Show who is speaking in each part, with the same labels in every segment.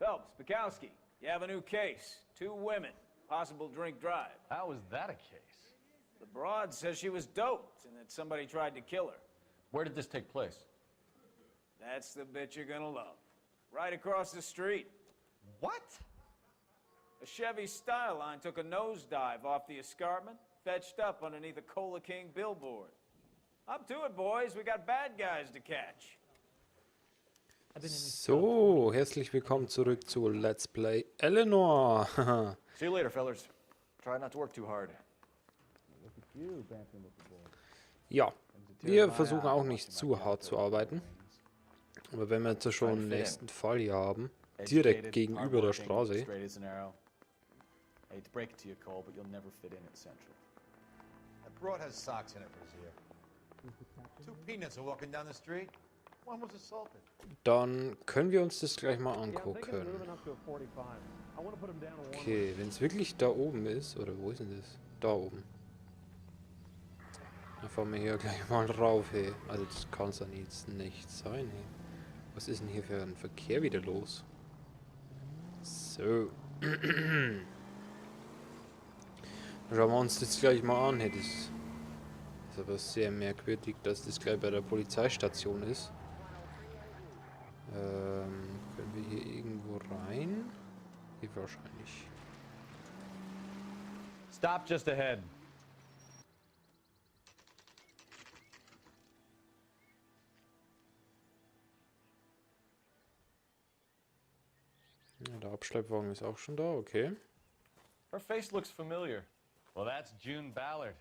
Speaker 1: Phelps, Bukowski, you have a new case. 2 women, possible drink drive.
Speaker 2: How is that a case?
Speaker 1: The broad says she was doped and that somebody tried to kill her.
Speaker 2: Where did this take place?
Speaker 1: That's the bit you're gonna love. Right across the street.
Speaker 2: What?
Speaker 1: A Chevy Styline took a nosedive off the escarpment, fetched up underneath a Cola King billboard. Up to it, boys. We got bad guys to catch.
Speaker 3: So, herzlich willkommen zurück zu Let's Play Eleanor.
Speaker 2: See you later, fellas. Try not to work too hard.
Speaker 3: Ja, wir versuchen auch nicht zu hart zu arbeiten. Aber wenn wir jetzt schon den nächsten Fall hier haben, direkt gegenüber der Straße.
Speaker 2: Hate to break it to you, Cole, but you'll never fit in at Central.
Speaker 4: That broad has socks in it, Brazier. 2 peanuts are walking down the street. One was assaulted.
Speaker 3: Dann können wir uns das gleich mal angucken. Okay, wenn es wirklich da oben ist, oder wo ist denn das? Da oben. Dann fahren wir hier gleich mal rauf, hey. Also das kann es dann jetzt nicht sein, hey. Was ist denn hier für ein Verkehr wieder los? So. Schauen wir uns das gleich mal an. Hey, das ist aber sehr merkwürdig, dass das gleich bei der Polizeistation ist. Können wir hier irgendwo rein? Hier wahrscheinlich.
Speaker 2: Stop just ahead.
Speaker 3: Ja, der Abschleppwagen ist auch schon da, okay.
Speaker 2: Her face looks familiar. Well, that's June Ballard,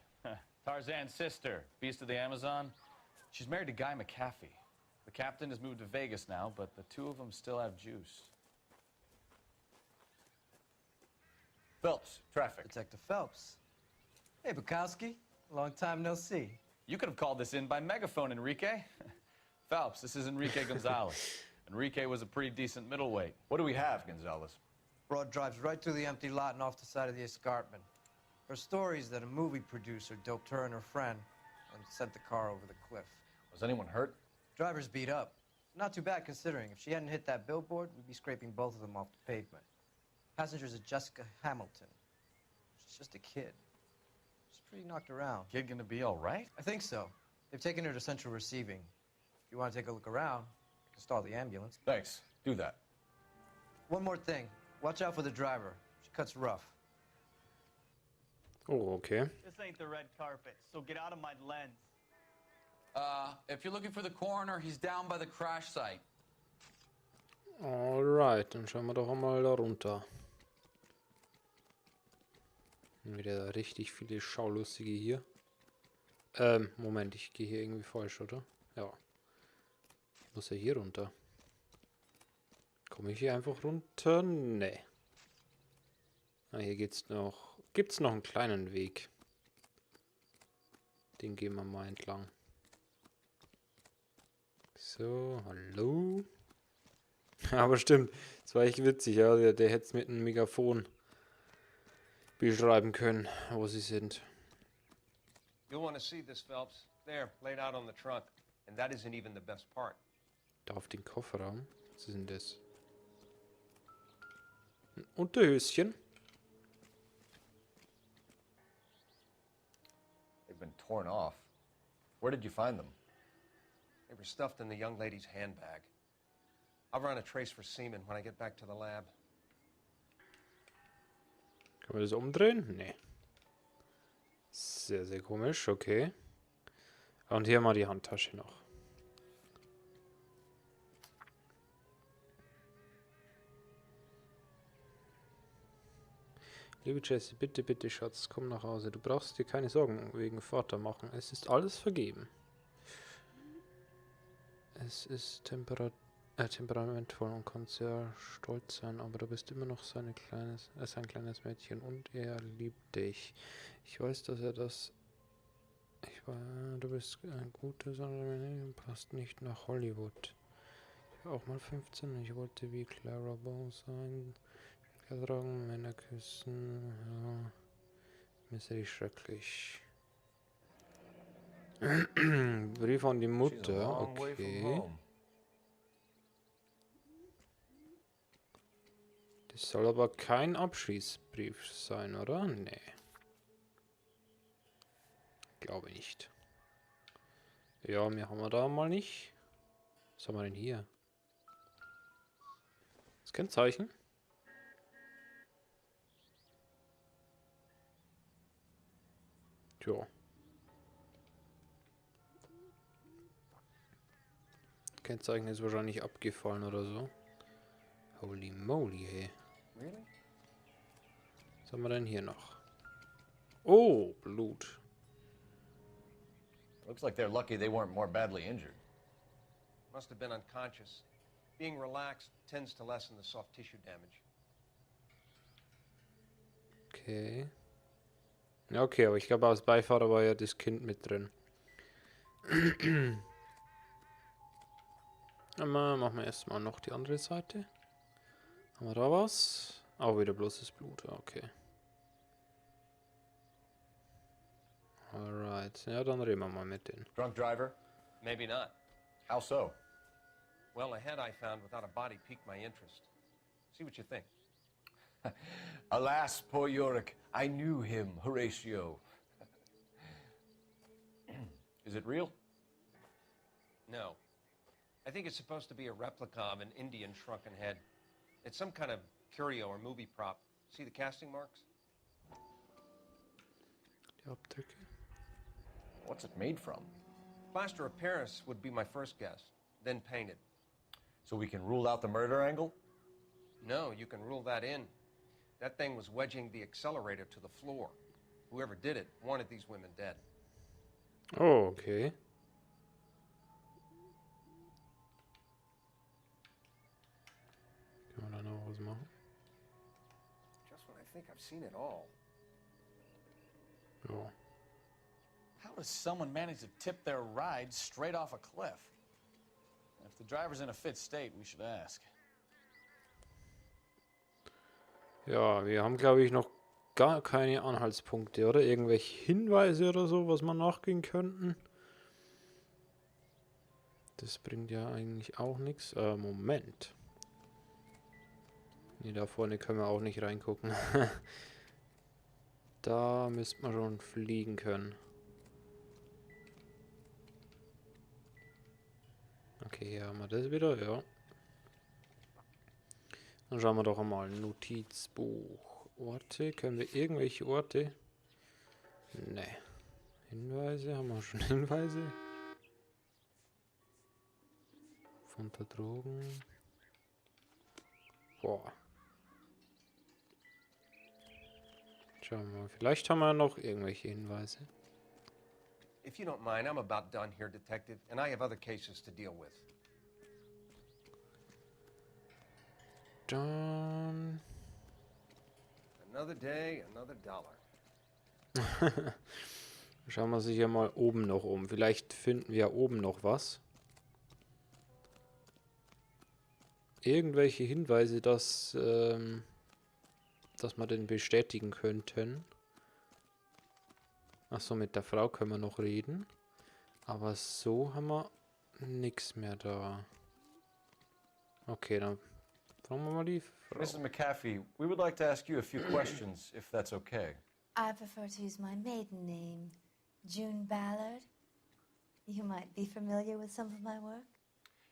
Speaker 2: Tarzan's sister, Beast of the Amazon. She's married to Guy McAfee. The captain has moved to Vegas now, but the 2 of them still have juice. Phelps, traffic.
Speaker 5: Detective Phelps. Hey, Bukowski. Long time no see.
Speaker 2: You could have called this in by megaphone, Enrique. Phelps, this is Enrique Gonzalez. Enrique was a pretty decent middleweight. What do we have, Gonzalez?
Speaker 5: Broad drives right through the empty lot and off the side of the escarpment. Her story is that a movie producer doped her and her friend and sent the car over the cliff.
Speaker 2: Was anyone hurt?
Speaker 5: Driver's beat up. Not too bad considering. If she hadn't hit that billboard, we'd be scraping both of them off the pavement. Passenger's a Jessica Hamilton. She's just a kid. She's pretty knocked around.
Speaker 2: Kid gonna be all right?
Speaker 5: I think so. They've taken her to central receiving. If you want to take a look around, I can stall the ambulance.
Speaker 2: Thanks. Do that.
Speaker 5: One more thing. Watch out for the driver. She cuts rough.
Speaker 3: Oh, okay.
Speaker 6: This ain't the red carpet, so get out of my lens.
Speaker 7: If you're looking for the coroner, he's down by the crash site.
Speaker 3: Alright, dann schauen wir doch mal da runter. Wieder richtig viele Schaulustige hier. Moment, ich gehe hier irgendwie falsch, oder? Ja. Ich muss ja hier runter. Komme ich hier einfach runter? Nee. Ah, hier gibt's noch einen kleinen Weg. Den gehen wir mal entlang. So, hallo. Aber stimmt, das war echt witzig, ja. Der hätte es mit einem Megafon beschreiben können, wo sie sind.
Speaker 8: You'll want to see this, Phelps. There, laid out on the trunk. And that isn't even the best part.
Speaker 3: Da auf den Kofferraum. Was ist denn das? Ein Unterhöschen.
Speaker 2: They've been torn off. Where did you find them?
Speaker 8: They were stuffed in the young lady's handbag. I'll run a trace for semen when I get back to the lab.
Speaker 3: Kann man das umdrehen? Nee. Sehr, sehr komisch, okay. Und hier mal die Handtasche noch. Liebe Jessie, bitte, bitte, Schatz, komm nach Hause. Du brauchst dir keine Sorgen wegen Vater machen. Es ist alles vergeben. Es ist temperamentvoll und kann sehr stolz sein, aber du bist immer noch sein kleines Mädchen und er liebt dich. Ich weiß, dass er das... du bist ein gutes, passt nicht nach Hollywood. Ich war auch mal 15 und ich wollte wie Clara Bow sein. Tragen, Männer küssen, ja. Mir ist richtig schrecklich. Brief an die Mutter, okay. Das soll aber kein Abschiedsbrief sein, oder? Nee. Glaube nicht. Ja, mehr haben wir da mal nicht. Was haben wir denn hier? Das Kennzeichen? Tja. Kennzeichen ist wahrscheinlich abgefallen oder so. Holy moly, hey.
Speaker 8: Really?
Speaker 3: Was haben wir denn hier noch? Oh, Blut.
Speaker 9: Looks like they're lucky they weren't more badly injured.
Speaker 8: Must have been unconscious. Being relaxed tends to lessen the soft tissue damage.
Speaker 3: Okay. Ja, okay, aber ich glaube, als Beifahrer war ja das Kind mit drin. Machen wir erstmal noch die andere Seite. Haben wir da was? Auch wieder bloßes Blut, okay. Alright, ja, dann reden wir mal mit denen.
Speaker 9: Drunk driver?
Speaker 8: Maybe not.
Speaker 9: How so?
Speaker 8: Well, a head I found without a body piqued my interest. See what you think.
Speaker 9: Alas, poor Yorick. I knew him, Horatio. Is it real?
Speaker 8: No. I think it's supposed to be a replica of an Indian shrunken head. It's some kind of curio or movie prop. See the casting marks?
Speaker 3: Die Abdrücke.
Speaker 9: What's it made from?
Speaker 8: Plaster of Paris would be my first guess, then painted.
Speaker 9: So we can rule out the murder angle?
Speaker 8: No, you can rule that in. That thing was wedging the accelerator to the floor. Whoever did it wanted these women dead.
Speaker 3: Oh, okay. Kann man da noch was machen?
Speaker 8: Just when I think I've seen it all.
Speaker 3: Ja.
Speaker 2: How does someone manage to tip their ride straight off a cliff? If the driver's in a fit state, we should ask.
Speaker 3: Ja, wir haben, glaube ich, noch gar keine Anhaltspunkte, oder? Irgendwelche Hinweise oder so, was man nachgehen könnten. Das bringt ja eigentlich auch nichts. Moment. Ne, da vorne können wir auch nicht reingucken. Da müsste man schon fliegen können. Okay, hier haben wir das wieder, ja. Dann schauen wir doch einmal. Notizbuch. Orte. Können wir irgendwelche Orte? Ne. Hinweise. Haben wir schon Hinweise? Unter Drogen. Boah. Schauen wir mal. Vielleicht haben wir noch irgendwelche Hinweise.
Speaker 8: If you don't mind, I'm about done here, Detective, and I have other cases to deal with.
Speaker 3: Dann.
Speaker 8: Another day, another dollar.
Speaker 3: Schauen wir sich hier mal oben noch um. Vielleicht finden wir oben noch was. Irgendwelche Hinweise, dass wir den bestätigen könnten. Achso, mit der Frau können wir noch reden. Aber so haben wir nichts mehr da. Okay, dann fragen wir mal die Frau.
Speaker 9: Mrs. McAfee, we would like to ask you a few questions, if that's okay.
Speaker 10: I prefer to use my maiden name, June Ballard. You might be familiar with some of my work.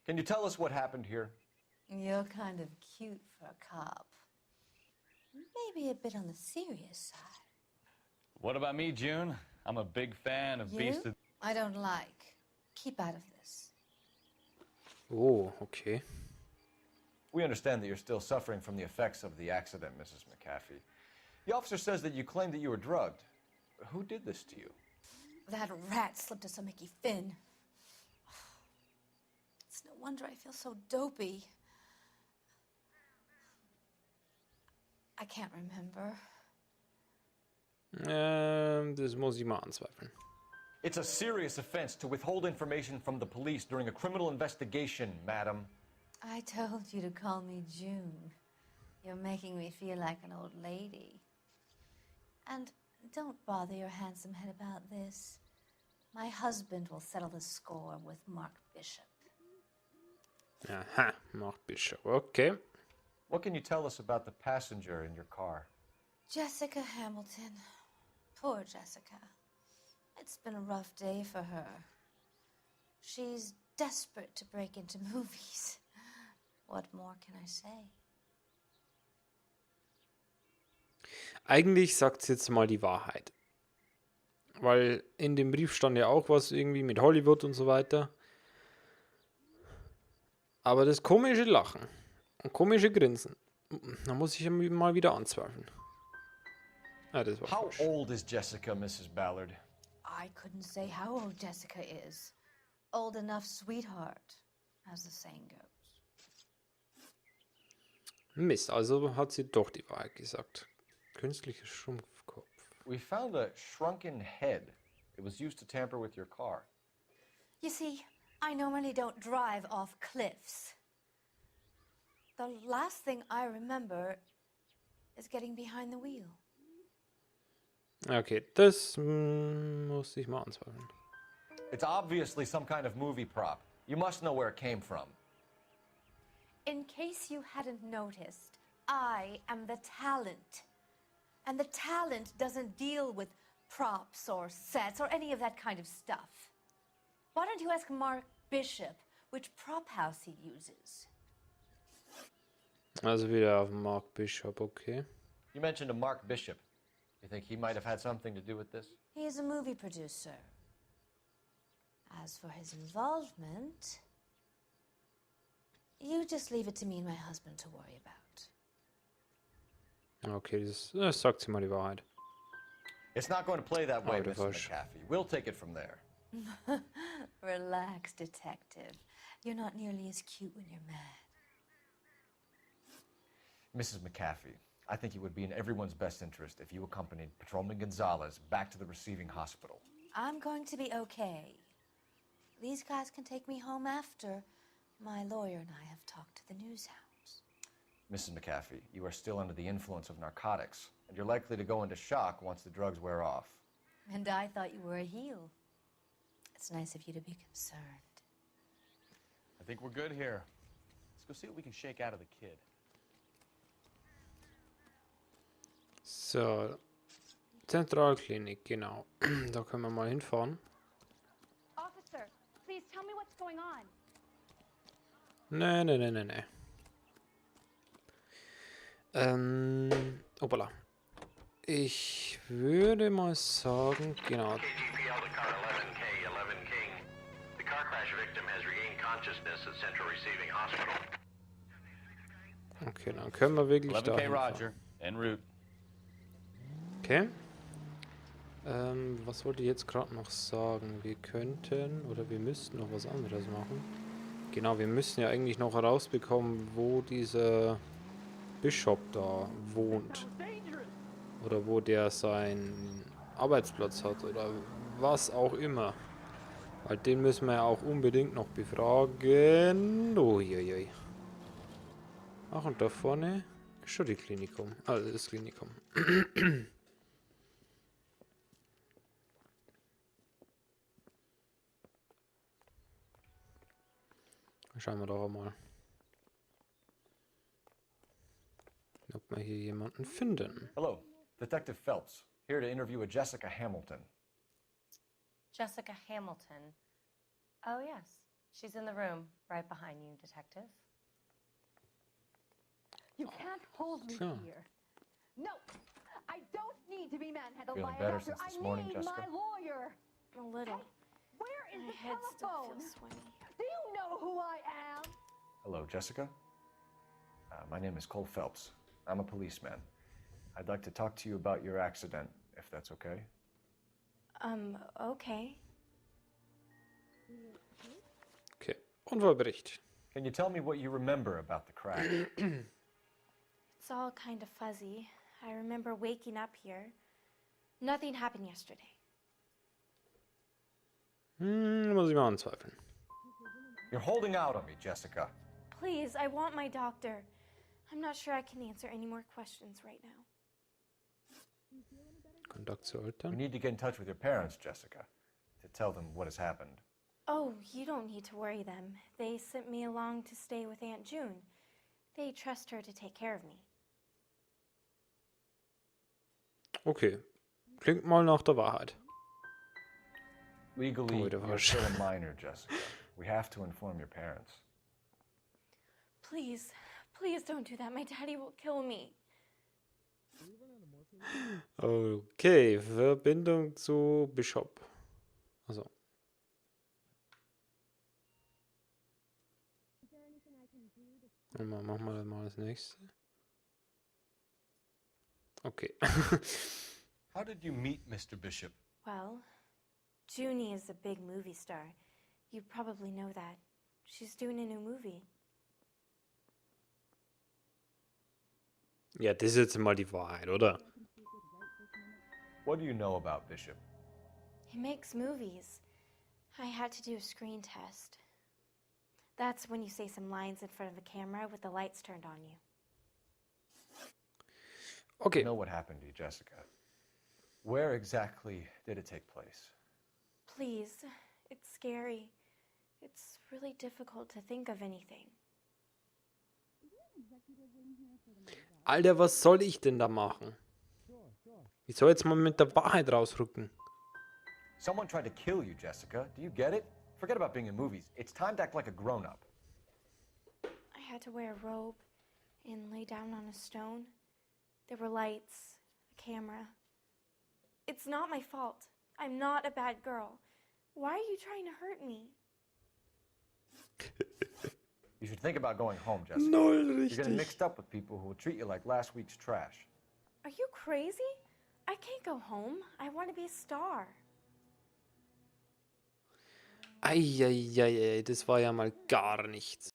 Speaker 9: Can you tell us what happened here?
Speaker 10: You're kind of cute for a cop. Maybe a bit on the serious side.
Speaker 2: What about me, June? I'm a big fan of Beast of...
Speaker 10: I don't like. Keep out of this.
Speaker 3: Oh, okay.
Speaker 9: We understand that you're still suffering from the effects of the accident, Mrs. McAfee. The officer says that you claimed that you were drugged. Who did this to you?
Speaker 10: That rat slipped us a Mickey Finn. It's no wonder I feel so dopey. I can't remember.
Speaker 3: Das muss ich mal anzweifeln.
Speaker 9: It's a serious offense to withhold information from the police during a criminal investigation, madam.
Speaker 10: I told you to call me June. You're making me feel like an old lady. And don't bother your handsome head about this. My husband will settle the score with Mark Bishop.
Speaker 3: Aha, Mark Bishop, okay.
Speaker 9: What can you tell us about the passenger in your car?
Speaker 10: Jessica Hamilton. Poor Jessica. It's been a rough day for her. She's desperate to break into movies. What more can I say?
Speaker 3: Eigentlich sagt sie jetzt mal die Wahrheit. Weil in dem Brief stand ja auch was irgendwie mit Hollywood und so weiter. Aber das komische Lachen und komische Grinsen, da muss ich mal wieder anzweifeln. Ah, das war
Speaker 9: How
Speaker 3: falsch.
Speaker 9: old is Jessica, Mrs. Ballard?
Speaker 10: I couldn't say how old Jessica is. Old enough, sweetheart, as the saying goes.
Speaker 3: Mist, also hat sie doch die Wahrheit gesagt. Künstlicher Schrumpfkopf.
Speaker 9: We found a shrunken head. It was used to tamper with your car.
Speaker 10: You see, I normally don't drive off cliffs. The last thing I remember is getting behind the wheel.
Speaker 3: Okay, das muss ich mal anzweifeln.
Speaker 9: It's obviously some kind of movie prop. You must know where it came from.
Speaker 10: In case you hadn't noticed, I am the talent. And the talent doesn't deal with props or sets or any of that kind of stuff. Why don't you ask Mark Bishop which prop house he uses?
Speaker 3: Also wieder auf Mark Bishop, okay.
Speaker 9: You mentioned a Mark Bishop. You think he might have had something to do with this?
Speaker 10: He is a movie producer. As for his involvement, you just leave it to me and my husband to worry about.
Speaker 3: Okay, das sagt sie mal die Wahrheit.
Speaker 9: It's not going to play that way,
Speaker 3: Oh,
Speaker 9: Mrs.
Speaker 3: gosh.
Speaker 9: McAfee. We'll take it from there.
Speaker 10: Relax, detective. You're not nearly as cute when you're mad.
Speaker 9: Mrs. McAfee, I think it would be in everyone's best interest if you accompanied Patrolman Gonzalez back to the receiving hospital.
Speaker 10: I'm going to be okay. These guys can take me home after my lawyer and I have talked to the news hounds.
Speaker 9: Mrs. McAfee, you are still under the influence of narcotics, and you're likely to go into shock once the drugs wear off.
Speaker 10: And I thought you were a heel. It's nice of you to be concerned.
Speaker 2: I think we're good here. Let's go see what we can shake out of the kid.
Speaker 3: So, Zentralklinik, genau. Da können wir mal hinfahren.
Speaker 11: Officer, please tell me what's going on.
Speaker 3: Nee. Hoppala. Ich würde mal sagen, genau.
Speaker 12: KGPL to car 11K, 11 King. The car crash victim has regained consciousness at Central Receiving Hospital.
Speaker 3: Okay, dann können wir wirklich
Speaker 2: 11K
Speaker 3: da hinfahren.
Speaker 2: Roger, en route.
Speaker 3: Okay. Was wollte ich jetzt gerade noch sagen? Wir könnten oder wir müssten noch was anderes machen. Genau, wir müssen ja eigentlich noch herausbekommen, wo dieser Bishop da wohnt. Oder wo der seinen Arbeitsplatz hat oder was auch immer. Weil den müssen wir ja auch unbedingt noch befragen. Uiuiui. Ach, und da vorne ist schon die Klinikum. Also das Klinikum. Schauen wir doch mal, ob wir hier jemanden finden.
Speaker 9: Hello, Detective Phelps, here to interview a Jessica Hamilton.
Speaker 13: Jessica Hamilton. Oh, yes. She's in the room right behind you, Detective.
Speaker 11: You can't hold me
Speaker 3: Sure.
Speaker 11: here. No, I don't need to be manhandled
Speaker 9: Feeling
Speaker 11: by a
Speaker 9: better
Speaker 11: doctor.
Speaker 9: since this
Speaker 11: I
Speaker 9: morning,
Speaker 11: need
Speaker 9: Jessica?
Speaker 11: my lawyer.
Speaker 13: A little.
Speaker 11: Where is
Speaker 13: My
Speaker 11: the
Speaker 13: head still
Speaker 11: telephone?
Speaker 13: feels swimming.
Speaker 11: Do you know who I am?
Speaker 9: Hello, Jessica. My name is Cole Phelps. I'm a policeman. I'd like to talk to you about your accident, if that's okay.
Speaker 13: Okay.
Speaker 3: Okay, Unfallbericht.
Speaker 9: Can you tell me what you remember about the crash?
Speaker 13: It's all kind of fuzzy. I remember waking up here. Nothing happened yesterday.
Speaker 3: Muss ich mal anzweifeln.
Speaker 9: You're holding out on me, Jessica.
Speaker 13: Please, I want my doctor. I'm not sure I can answer any more questions right now.
Speaker 3: Kontakt zu
Speaker 9: You
Speaker 3: Eltern.
Speaker 9: need to get in touch with your parents, Jessica, to tell them what has happened.
Speaker 13: Oh, you don't need to worry them. They sent me along to stay with Aunt June. They trust her to take care of me.
Speaker 3: Okay. Klingt mal nach der Wahrheit.
Speaker 9: Legally,
Speaker 3: der
Speaker 9: you're still a minor, Jessica. We have to inform your parents.
Speaker 13: Please, please don't do that. My daddy will kill me.
Speaker 3: Okay, Verbindung zu Bishop. Also. Machen wir mal das nächste. Okay.
Speaker 9: How did you meet Mr. Bishop?
Speaker 13: Well, Junie is a big movie star. You probably know that. She's doing a new movie.
Speaker 3: Ja, das ist jetzt mal die Wahrheit, oder?
Speaker 9: What do you know about Bishop?
Speaker 13: He makes movies. I had to do a screen test. That's when you say some lines in front of the camera with the lights turned on you.
Speaker 3: Okay.
Speaker 9: You know what happened to you, Jessica. Where exactly did it take place?
Speaker 13: Please, it's scary. It's really difficult to think of anything.
Speaker 3: Alter, was soll ich denn da machen? Ich soll jetzt mal mit der Wahrheit rausrücken.
Speaker 9: Someone tried to kill you, Jessica. Do you get it? Forget about being in movies. It's time to act like a grown-up.
Speaker 13: I had to wear a robe and lay down on a stone. There were lights, a camera. It's not my fault. I'm not a bad girl. Why are you trying to hurt me?
Speaker 9: You should think about going home, Jessica.
Speaker 3: Null
Speaker 9: You're getting
Speaker 3: richtig.
Speaker 9: mixed up with people who will treat you like last week's trash.
Speaker 13: Are you crazy? I can't go home. I want to be a star.
Speaker 3: Eieiei, das war ja mal gar nichts.